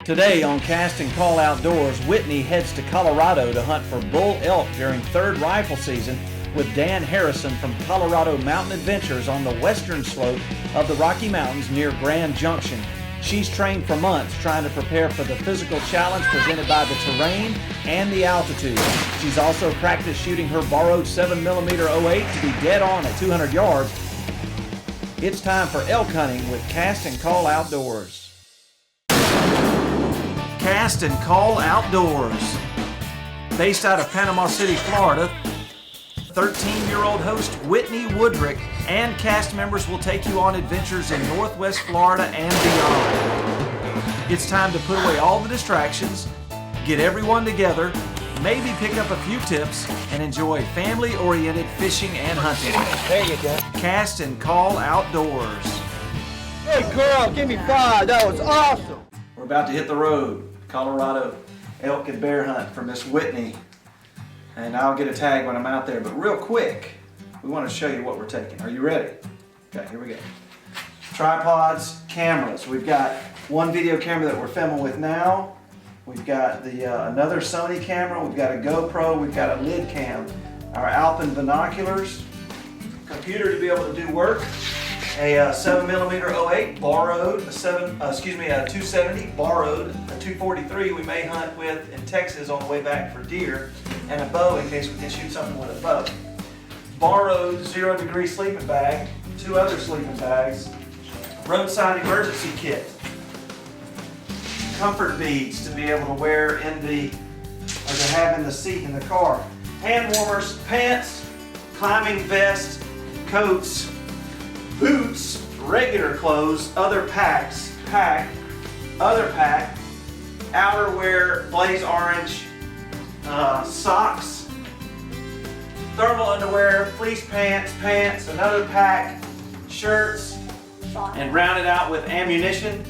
Today on Cast and Call Outdoors, Whitney heads to Colorado to hunt for bull elk during third rifle season with Dan Harrison from Colorado Mountain Adventures on the western slope of the Rocky Mountains near Grand Junction. She's trained for months trying to prepare for the physical challenge presented by the terrain and the altitude. She's also practiced shooting her borrowed 7mm .08 to be dead on at 200 yards. It's time for elk hunting with Cast and Call Outdoors. Cast and Call Outdoors. Based out of Panama City, Florida, 13-year-old host Whitney Woodrick and cast members will take you on adventures in Northwest Florida and beyond. It's time to put away all the distractions, get everyone together, maybe pick up a few tips, and enjoy family-oriented fishing and hunting. There you go. Cast and Call Outdoors. Hey girl, give me 5. That was awesome. We're about to hit the road. Colorado elk and bear hunt for Miss Whitney. And I'll get a tag when I'm out there. But real quick, we want to show you what we're taking. Are you ready? Okay, here we go. Tripods, cameras. We've got one video camera that we're filming with now. We've got the another Sony camera. We've got a GoPro. We've got a lid cam. Our Alpen binoculars. Computer to be able to do work. A 7mm .08 borrowed, a 270 borrowed, a 243 we may hunt with in Texas on the way back for deer, and a bow in case we can shoot something with a bow. Borrowed 0-degree sleeping bag, 2 other sleeping bags, roadside emergency kit, comfort beads to be able to wear in the, or to have in the seat in the car, hand warmers, pants, climbing vest, coats, boots, regular clothes, other packs, other pack, outerwear, blaze orange, socks, thermal underwear, fleece pants, another pack, shirts, and round it out with ammunition,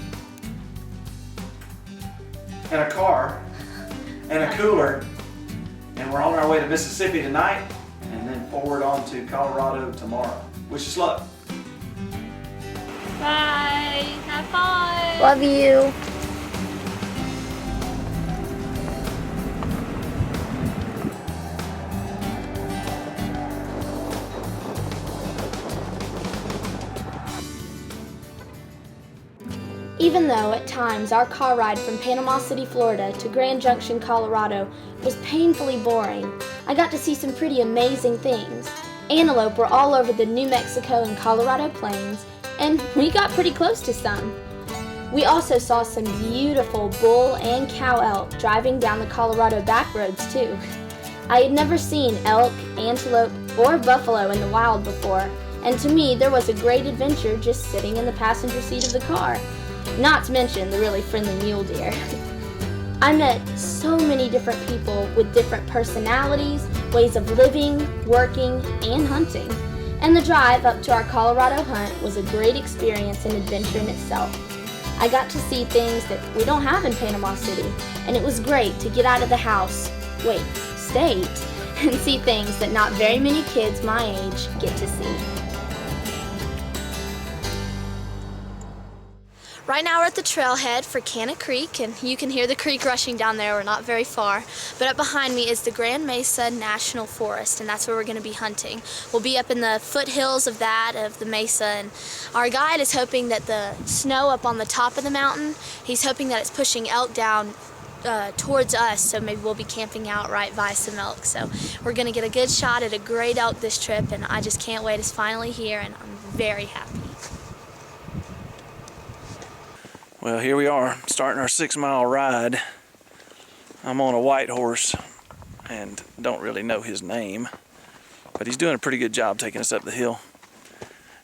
and a car, and a cooler. And we're on our way to Mississippi tonight, and then forward on to Colorado tomorrow. Wish us luck. Bye. Have fun. Love you. Even though at times our car ride from Panama City, Florida to Grand Junction, Colorado was painfully boring, I got to see some pretty amazing things. Antelope were all over the New Mexico and Colorado plains, and we got pretty close to some. We also saw some beautiful bull and cow elk driving down the Colorado back roads too. I had never seen elk, antelope, or buffalo in the wild before, and to me there was a great adventure just sitting in the passenger seat of the car, not to mention the really friendly mule deer. I met so many different people with different personalities, ways of living, working, and hunting. And the drive up to our Colorado hunt was a great experience and adventure in itself. I got to see things that we don't have in Panama City, and it was great to get out of the house, state, and see things that not very many kids my age get to see. Right now we're at the trailhead for Canna Creek, and you can hear the creek rushing down there. We're not very far. But up behind me is the Grand Mesa National Forest, and that's where we're going to be hunting. We'll be up in the foothills of the mesa, and our guide is hoping that the snow up on the top of the mountain, he's hoping that it's pushing elk down towards us, so maybe we'll be camping out right by some elk. So we're going to get a good shot at a great elk this trip, and I just can't wait. It's finally here, and I'm very happy. Well, here we are, starting our 6-mile ride. I'm on a white horse and don't really know his name, but he's doing a pretty good job taking us up the hill.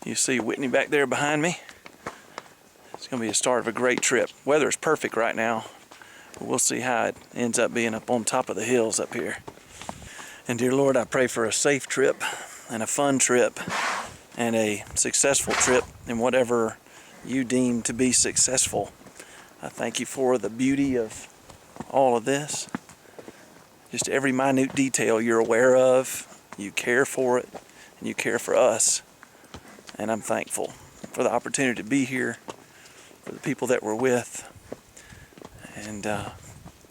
You see Whitney back there behind me. It's going to be the start of a great trip. Weather is perfect right now, but we'll see how it ends up being up on top of the hills up here. And dear Lord, I pray for a safe trip and a fun trip and a successful trip in whatever you deem to be successful. I thank you for the beauty of all of this. Just every minute detail you're aware of, you care for it, and you care for us. And I'm thankful for the opportunity to be here, for the people that we're with, and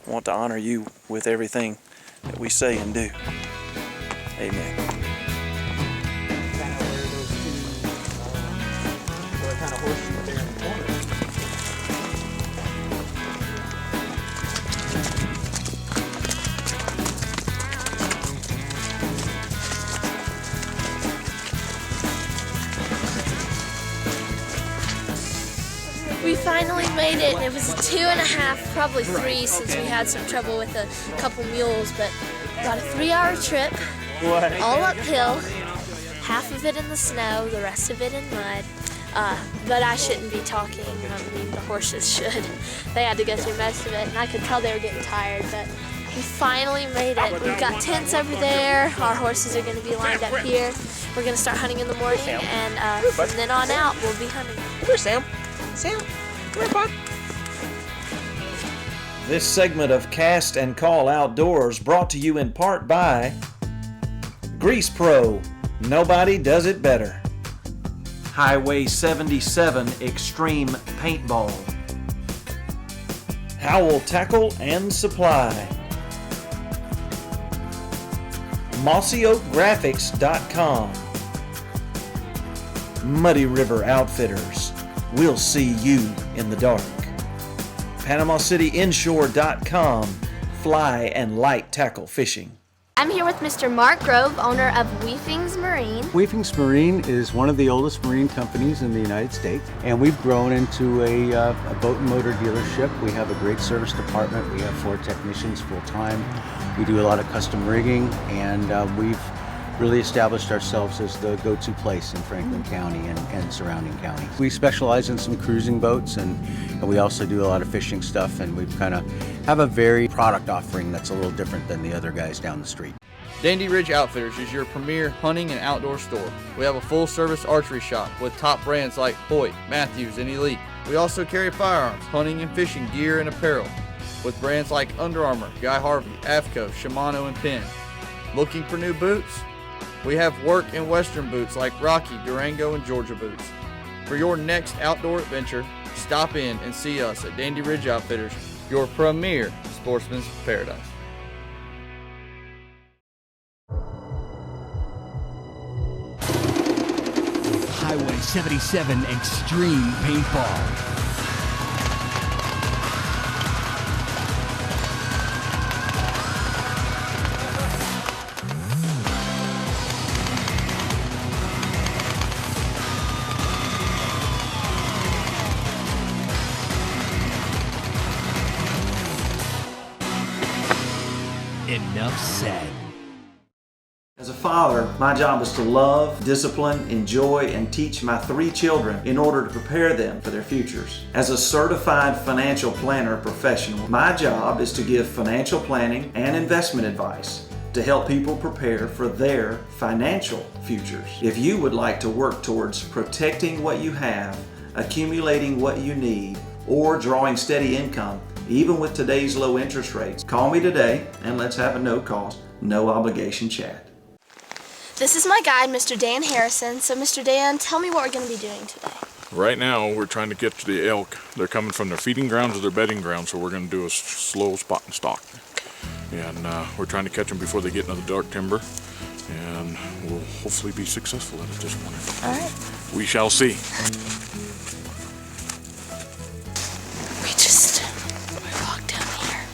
want to honor you with everything that we say and do. Amen. Kind of where those two, what kind of horseshoe there in the corner. We finally made it, and it was 2.5, probably 3, since we had some trouble with a couple mules, but about a 3-hour trip, all uphill, half of it in the snow, the rest of it in mud. But I shouldn't be talking. I mean, the horses should. They had to go through most of it, and I could tell they were getting tired, but we finally made it. We've got tents over there. Our horses are going to be lined up here. We're going to start hunting in the morning, and from then on out, we'll be hunting. Come here, Sam. Sam, come here, bud. This segment of Cast and Call Outdoors brought to you in part by Grease Pro. Nobody does it better. Highway 77 Extreme Paintball. Howell Tackle and Supply. MossyOakGraphics.com. Muddy River Outfitters. We'll see you in the dark. PanamaCityInshore.com. Fly and light tackle fishing. I'm here with Mr. Mark Grove, owner of Weefings Marine. Weefings Marine is one of the oldest marine companies in the United States, and we've grown into a boat and motor dealership. We have a great service department. We have 4 technicians full-time. We do a lot of custom rigging, and we've really established ourselves as the go-to place in Franklin County and surrounding counties. We specialize in some cruising boats, and we also do a lot of fishing stuff, and we kind of have a very product offering that's a little different than the other guys down the street. Dandy Ridge Outfitters is your premier hunting and outdoor store. We have a full-service archery shop with top brands like Hoyt, Matthews, and Elite. We also carry firearms, hunting and fishing gear and apparel with brands like Under Armour, Guy Harvey, AFCO, Shimano, and Penn. Looking for new boots? We have work and western boots like Rocky, Durango, and Georgia boots. For your next outdoor adventure, stop in and see us at Dandy Ridge Outfitters, your premier sportsman's paradise. Highway 77 Extreme Paintball. Enough said. As a father, my job is to love, discipline, enjoy, and teach my 3 children in order to prepare them for their futures. As a certified financial planner professional, my job is to give financial planning and investment advice to help people prepare for their financial futures. If you would like to work towards protecting what you have, accumulating what you need, or drawing steady income, even with today's low interest rates, call me today and let's have a no-cost, no-obligation chat. This is my guide, Mr. Dan Harrison. So, Mr. Dan, tell me what we're going to be doing today. Right now, we're trying to get to the elk. They're coming from their feeding grounds or their bedding grounds, so we're going to do a slow spot and stalk. And we're trying to catch them before they get into the dark timber, and we'll hopefully be successful at it this morning. All right. We shall see. We walked down here,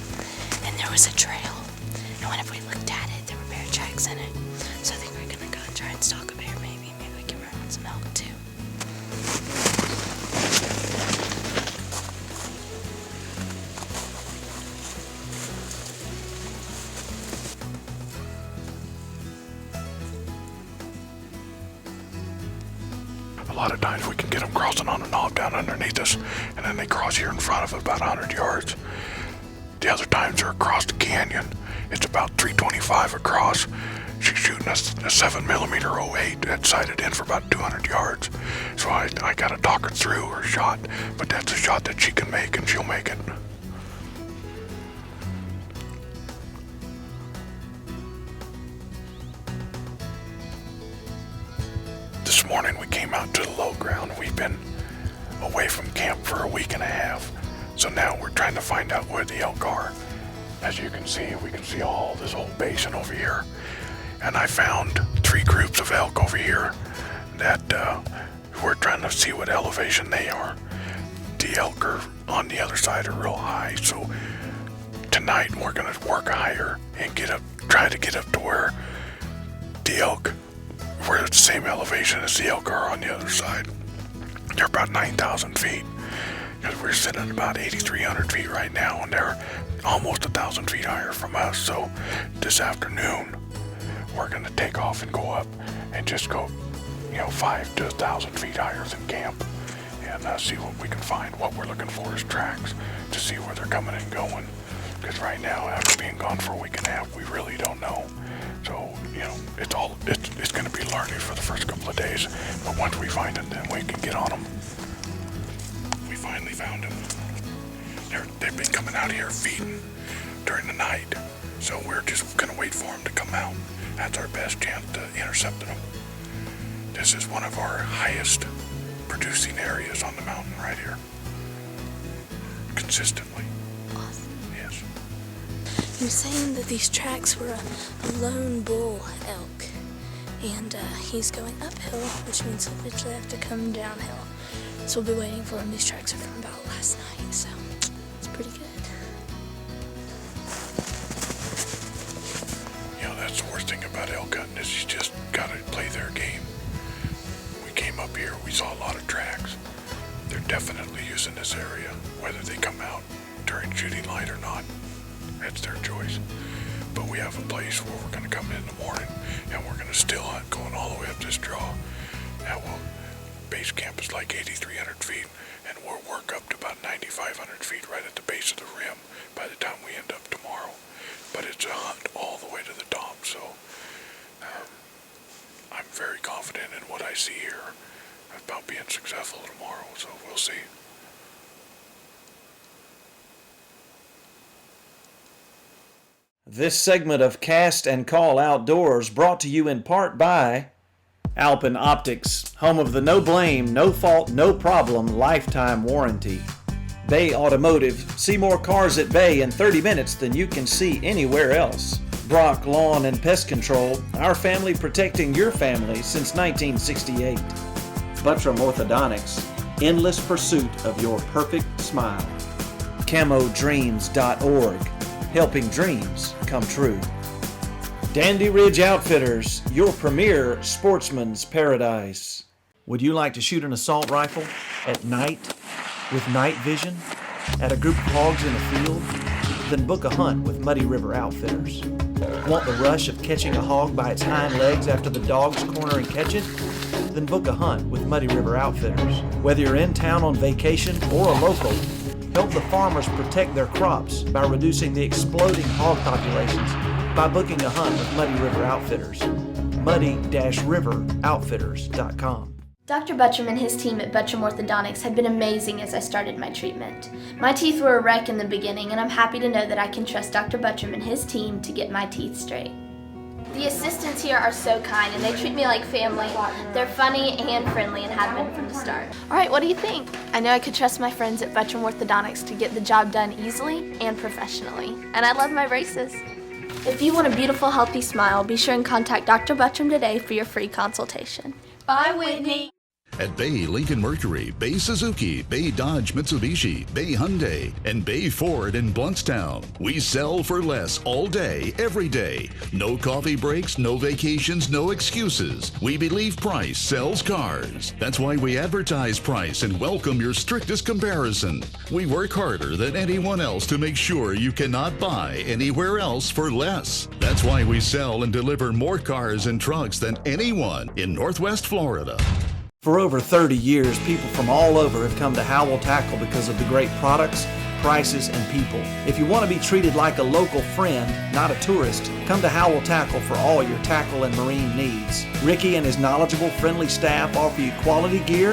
and there was a trail. And whenever we looked at it, there were bear tracks in it. So I think we're going to go and try and stalk a bear, maybe. Maybe we can run on some elk, too. A lot of times we can get them crossing on a knob down underneath us, and then they cross here in front of about 100 yards. The other times they're across the canyon. It's about 325 across. She's shooting us a 7mm 08 that's sighted in for about 200 yards. So I got to talk her through her shot, but that's a shot that she can make, and she'll make it. This morning we came out to the low ground. We've been away from camp for a week and a half. So now we're trying to find out where the elk are. As you can see, we can see all this whole basin over here. And I found 3 groups of elk over here that we're trying to see what elevation they are. The elk are on the other side are real high, so tonight we're gonna work higher and try to get up to where the elk, we're at the same elevation as the elk are on the other side. They're about 9,000 feet, because we're sitting at about 8,300 feet right now, and they're almost 1,000 feet higher from us. So this afternoon, we're gonna take off and go up and just go, 5 to 1,000 feet higher than camp, and see what we can find. What we're looking for is tracks to see where they're coming and going, because right now, after being gone for a week and a half, we really don't know. So, it's going to be learning for the first couple of days, but once we find them, then we can get on them. We finally found them. They've been coming out here feeding during the night, so we're just going to wait for them to come out. That's our best chance to intercept them. This is one of our highest producing areas on the mountain right here. Consistently. Awesome. Yes. You were saying that these tracks were a lone bull elk, and he's going uphill, which means he'll eventually have to come downhill. So we'll be waiting for him. These tracks are from about last night, so it's pretty good. That's the worst thing about elk hunting is you just gotta play their game. We came up here, we saw a lot of tracks. They're definitely using this area, whether they come out during shooting light or not. That's their choice. But we have a place where we're gonna come in the morning and we're gonna still hunt going all the way up this draw. Now, base camp is like 8,300 feet, and we'll work up to about 9,500 feet right at the base of the rim by the time we end up tomorrow. But it's a hunt all the way to the top, so I'm very confident in what I see here about being successful tomorrow, so we'll see. This segment of Cast and Call Outdoors brought to you in part by Alpine Optics, home of the no blame, no fault, no problem lifetime warranty. Bay Automotive, see more cars at Bay in 30 minutes than you can see anywhere else. Brock Lawn and Pest Control, our family protecting your family since 1968. Buttram Orthodontics, endless pursuit of your perfect smile. CamoDreams.org, helping dreams come true. Dandy Ridge Outfitters, your premier sportsman's paradise. Would you like to shoot an assault rifle at night with night vision at a group of hogs in a field? Then book a hunt with Muddy River Outfitters. Want the rush of catching a hog by its hind legs after the dogs corner and catch it? Then book a hunt with Muddy River Outfitters. Whether you're in town on vacation or a local, help the farmers protect their crops by reducing the exploding hog populations by booking a hunt with Muddy River Outfitters. muddy-riveroutfitters.com. Dr. Buttram and his team at Buttram Orthodontics have been amazing as I started my treatment. My teeth were a wreck in the beginning, and I'm happy to know that I can trust Dr. Buttram and his team to get my teeth straight. The assistants here are so kind, and they treat me like family. They're funny and friendly and have been from the start. All right, what do you think? I know I could trust my friends at Buttram Orthodontics to get the job done easily and professionally. And I love my braces. If you want a beautiful, healthy smile, be sure and contact Dr. Buttram today for your free consultation. Bye, Whitney. At Bay Lincoln Mercury, Bay Suzuki, Bay Dodge Mitsubishi, Bay Hyundai, and Bay Ford in Bluntstown, we sell for less all day, every day. No coffee breaks, no vacations, no excuses. We believe price sells cars. That's why we advertise price and welcome your strictest comparison. We work harder than anyone else to make sure you cannot buy anywhere else for less. That's why we sell and deliver more cars and trucks than anyone in Northwest Florida. For over 30 years, people from all over have come to Howell Tackle because of the great products, prices, and people. If you want to be treated like a local friend, not a tourist, come to Howell Tackle for all your tackle and marine needs. Ricky and his knowledgeable, friendly staff offer you quality gear,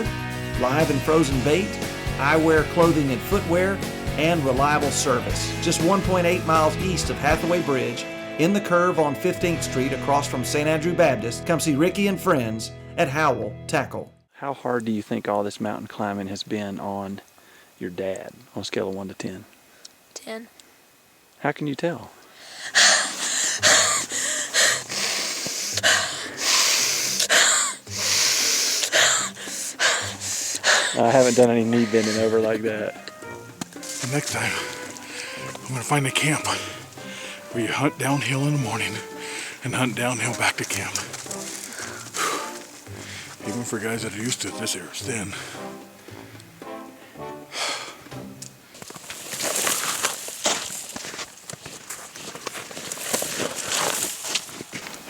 live and frozen bait, eyewear, clothing, and footwear, and reliable service. Just 1.8 miles east of Hathaway Bridge, in the curve on 15th Street across from St. Andrew Baptist, come see Ricky and friends at Howell Tackle. How hard do you think all this mountain climbing has been on your dad on a scale of 1 to 10? 10. How can you tell? I haven't done any knee bending over like that. The next time, I'm gonna find a camp where you hunt downhill in the morning and hunt downhill back to camp. Even for guys that are used to it, this air is thin.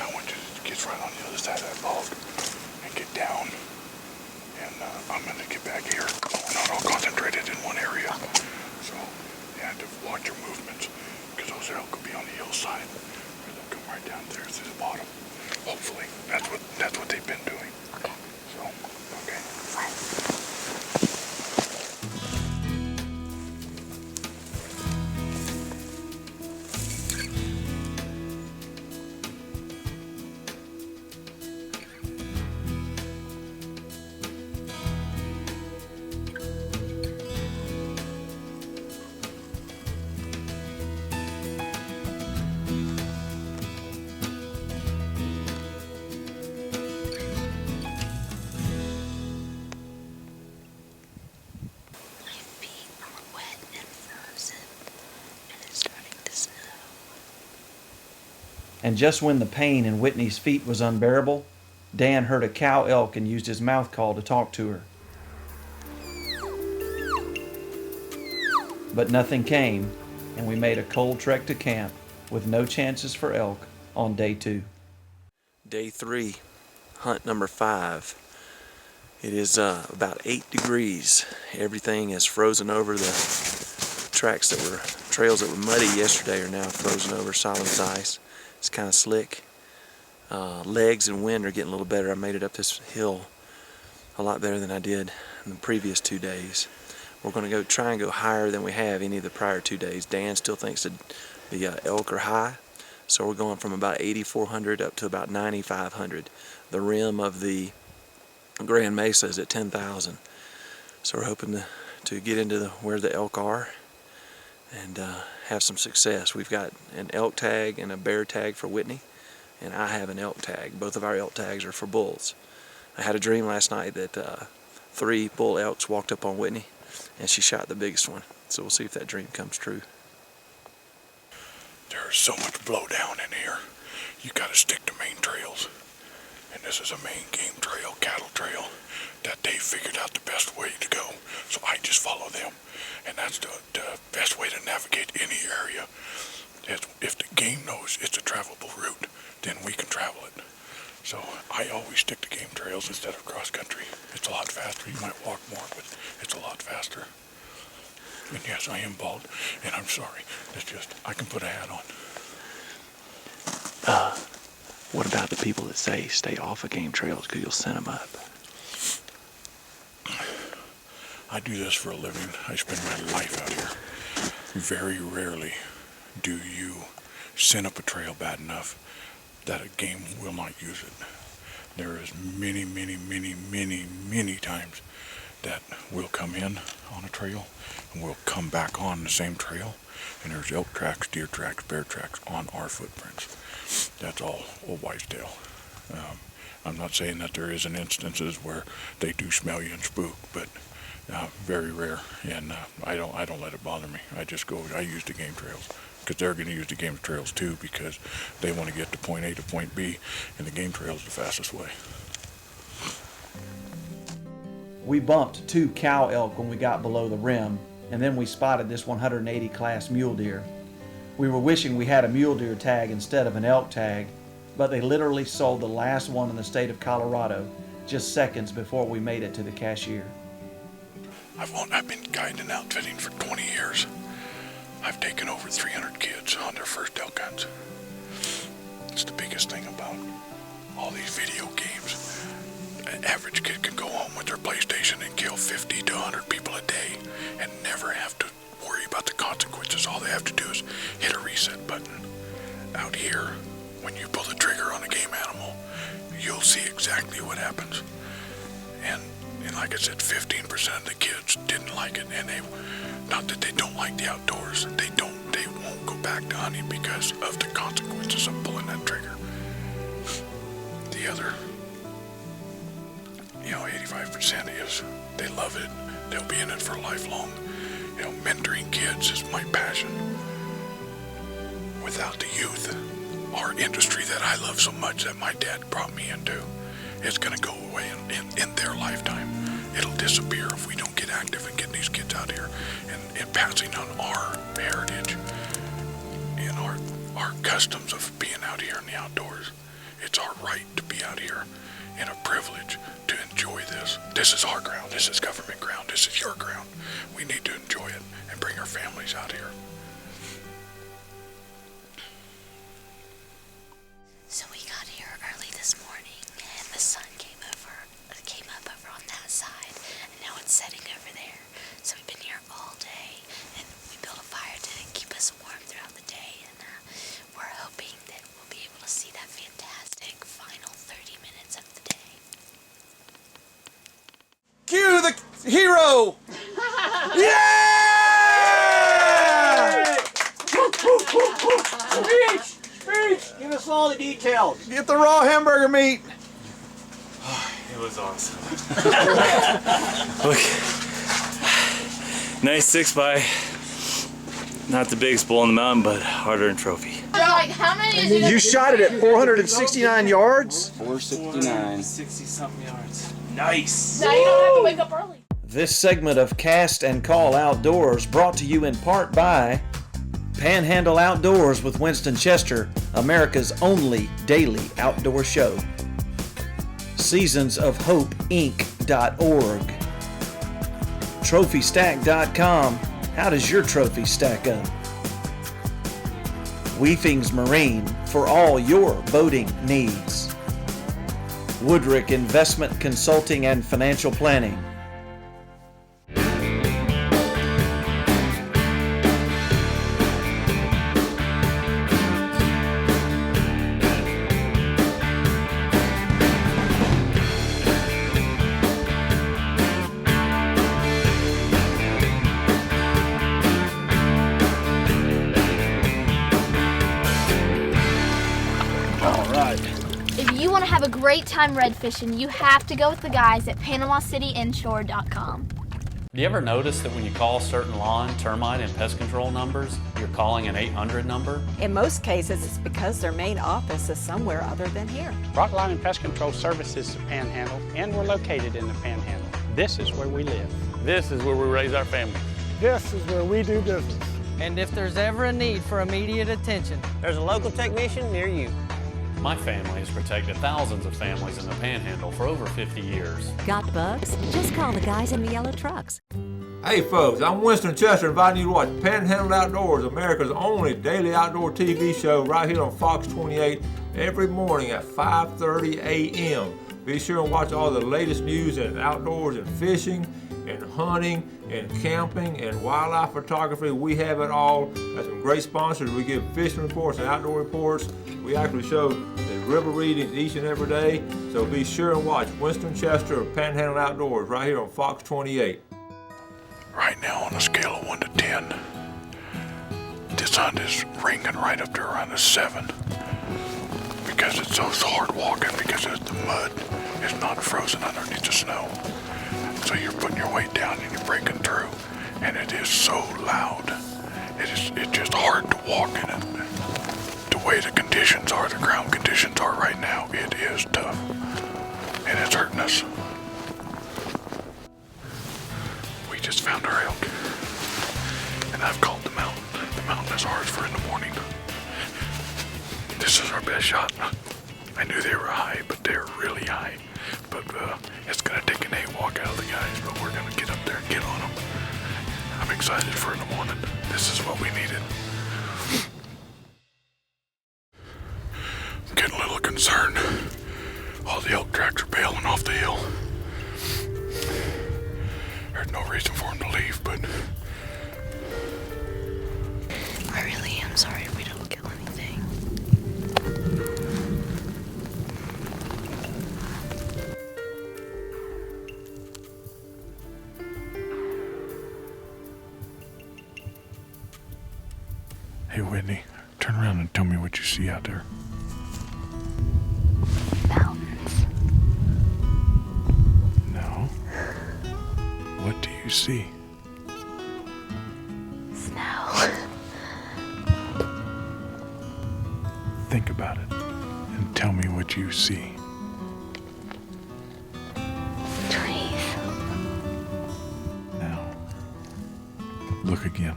I want you to get right on the other side of that log and get down. And I'm going to get back here. We're not all concentrated in one area. So you have to watch your movements, because those elk could be on the hillside, or they'll come right down there to the bottom. Hopefully, that's what they've been doing. Okay. So, okay. And just when the pain in Whitney's feet was unbearable, Dan heard a cow elk and used his mouth call to talk to her. But nothing came, and we made a cold trek to camp with no chances for elk on day 2. Day 3, hunt number 5. It is about 8 degrees. Everything is frozen over. The trails that were muddy yesterday are now frozen over, solid as ice. It's kind of slick. Legs and wind are getting a little better. I made it up this hill a lot better than I did in the previous 2 days. We're going to try and go higher than we have any of the prior 2 days. Dan still thinks that the elk are high, so we're going from about 8,400 up to about 9,500. The rim of the Grand Mesa is at 10,000, so we're hoping to get into where the elk are and have some success. We've got an elk tag and a bear tag for Whitney, and I have an elk tag. Both of our elk tags are for bulls. I had a dream last night that 3 bull elks walked up on Whitney, and she shot the biggest one. So we'll see if that dream comes true. There's so much blowdown in here. You gotta stick to main trails. And this is a main game trail, cattle trail, that they figured out the best way to go. So I just follow them. And that's the best way to navigate any area. If the game knows it's a travelable route, then we can travel it. So I always stick to game trails instead of cross country. It's a lot faster. You might walk more, but it's a lot faster. And yes, I am bald, and I'm sorry. It's just, I can put a hat on. What about the people that say stay off of game trails because you'll send them up? I do this for a living. I spend my life out here. Very rarely do you send up a trail bad enough that a game will not use it. There is many, many, many, many, many times that we'll come in on a trail and we'll come back on the same trail, and there's elk tracks, deer tracks, bear tracks on our footprints. That's all old wives' tale. I'm not saying that there isn't instances where they do smell you and spook, but very rare, and I don't let it bother me. I use the game trails, because they're going to use the game trails too, because they want to get to point A to point B, and the game trail is the fastest way. We bumped 2 cow elk when we got below the rim, and then we spotted this 180 class mule deer. We were wishing we had a mule deer tag instead of an elk tag, but they literally sold the last one in the state of Colorado just seconds before we made it to the cashier. I've been guiding and outfitting for 20 years. I've taken over 300 kids on their first elk hunts. It's the biggest thing about all these video games. An average kid can go home with their PlayStation and kill 50 to 100 people a day and never have to worry about the consequences. All they have to do is hit a reset button. Out here, when you pull the trigger on a game animal, you'll see exactly what happens. And And like I said, 15% of the kids didn't like it, and not that they don't like the outdoors, they won't go back to hunting because of the consequences of pulling that trigger. The other, 85% is they love it, they'll be in it for lifelong. Mentoring kids is my passion. Without the youth, our industry that I love so much that my dad brought me into, it's going to go away in their lifetime. It'll disappear if we don't get active and get these kids out here and passing on our heritage and our customs of being out here in the outdoors. It's our right to be out here and a privilege to enjoy this. This is our ground. This is government ground. This is your ground. We need to enjoy it and bring our families out here. So we got here early this morning, and the sun came up over on that side, and now it's setting over there. So we've been here all day, and we built a fire to keep us warm throughout the day, and we're hoping that we'll be able to see that fantastic final 30 minutes of the day. Cue the hero! Yeah! Speech! Give us all the details. Get the raw hamburger meat. It was awesome. Look, nice 6x. Not the biggest bull in the mountain, but hard-earned trophy. Like, how many is it? You shot it at 469 yards? 469. 60-something yards. Nice. Now you don't have to wake up early. This segment of Cast and Call Outdoors brought to you in part by Panhandle Outdoors with Winston Chester, America's only daily outdoor show. SeasonsOfHopeInc.org. TrophyStack.com. How does your trophy stack up? Weefings Marine for all your boating needs. Woodrick Investment Consulting and Financial Planning. If you want to have a great time red fishing, you have to go with the guys at PanamaCityInshore.com. Do you ever notice that when you call certain lawn, termite, and pest control numbers, you're calling an 800 number? In most cases, it's because their main office is somewhere other than here. Rockline and Pest Control services the Panhandle, and we're located in the Panhandle. This is where we live. This is where we raise our family. This is where we do business. And if there's ever a need for immediate attention, there's a local technician near you. My family has protected thousands of families in the Panhandle for over 50 years. Got bugs? Just call the guys in the yellow trucks. Hey folks, I'm Winston Chester inviting you to watch Panhandle Outdoors, America's only daily outdoor TV show right here on Fox 28 every morning at 5:30 a.m. Be sure and watch all the latest news in outdoors and fishing and hunting and camping and wildlife photography. We have it all. Got some great sponsors. We give fishing reports and outdoor reports. We actually show the river readings each and every day. So be sure and watch Winston Chester of Panhandle Outdoors right here on Fox 28. Right now on a scale of 1 to 10, this hunt is ringing right up to around a 7. Because it's so hard walking, because the mud is not frozen underneath the snow. So you're putting your weight down and you're breaking through, and it is so loud. It's just hard to walk in it. The way the conditions are, the ground conditions are right now, it is tough. And it's hurting us. We just found our elk. And I've called the mountain. The mountain is ours for in the morning. This is our best shot. I knew they were high, but they're really high. But it's going to take an 8-walk out of the guys, but we're going to get up there and get on them. I'm excited for in the morning. This is what we needed. I'm getting a little concerned. All the elk tracks are bailing off the hill. There's no reason for them to leave, but I really am sorry if we don't kill anything. Whitney, turn around and tell me what you see out there. Mountains. No. What do you see? Snow. Think about it and tell me what you see. Trees. Now, look again.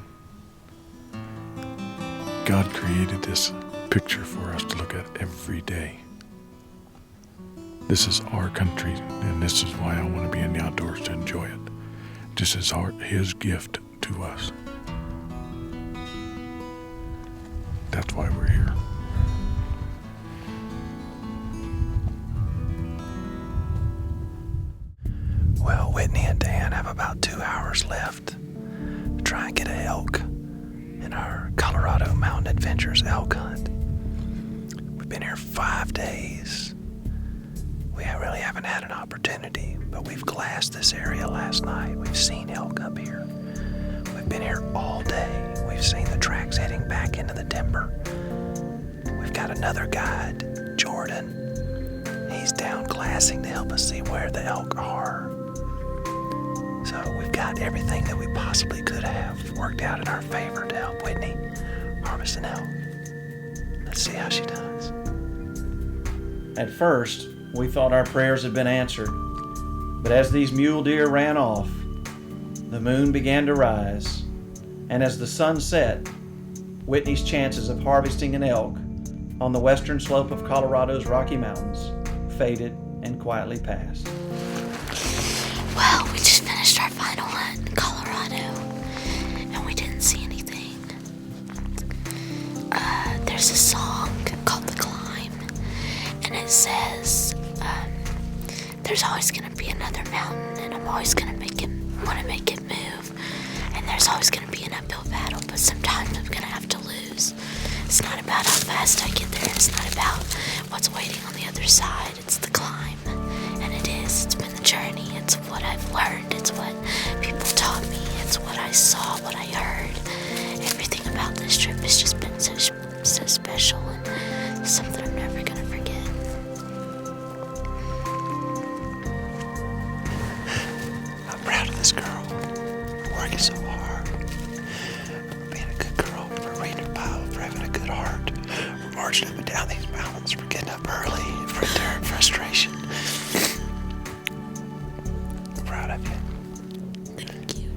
God created this picture for us to look at every day. This is our country, and this is why I want to be in the outdoors to enjoy it. This is His gift to us. That's why we're here. Well, Whitney and Dan have about 2 hours left to try and get an elk in our Colorado Mountain Adventures elk hunt. We've been here 5 days. We really haven't had an opportunity, but we've glassed this area last night. We've seen elk up here. We've been here all day. We've seen the tracks heading back into the timber. We've got another guide, Jordan. He's down glassing to help us see where the elk are. So we've got everything that we possibly could have worked out in our favor to help Whitney harvest an elk. Let's see how she does. At first, we thought our prayers had been answered, but as these mule deer ran off, the moon began to rise, and as the sun set, Whitney's chances of harvesting an elk on the western slope of Colorado's Rocky Mountains faded and quietly passed. Well, we just finished our final hunt in Colorado, and we didn't see anything. There's a song called The Climb, and it says, there's always going to be another mountain, and I'm always going to want to make it move, and there's always going to be an uphill battle, but sometimes I'm going to have to lose. It's not about how fast I get there, it's not about what's waiting on the other side, it's the climb, and it's been the journey, it's what I've learned, it's what people taught me, it's what I saw, what I heard. Everything about this trip has just been so special and something I'm never going to forget. I'm proud of this girl for working so hard, for being a good girl, for reading her Bible, for having a good heart, for marching up and down these mountains, for getting up early, for enduring frustration. I'm proud of you. Thank you.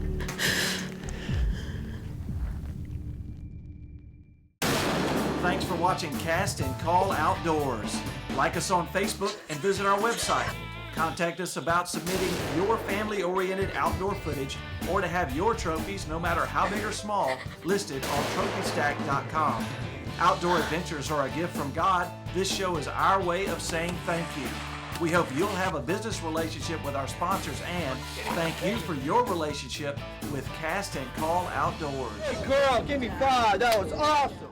Thanks for watching Cast and Call Outdoors. Like us on Facebook and visit our website. Contact us about submitting your family-oriented outdoor footage or to have your trophies, no matter how big or small, listed on trophystack.com. Outdoor adventures are a gift from God. This show is our way of saying thank you. We hope you'll have a business relationship with our sponsors, and thank you for your relationship with Cast and Call Outdoors. Hey girl, give me 5. That was awesome.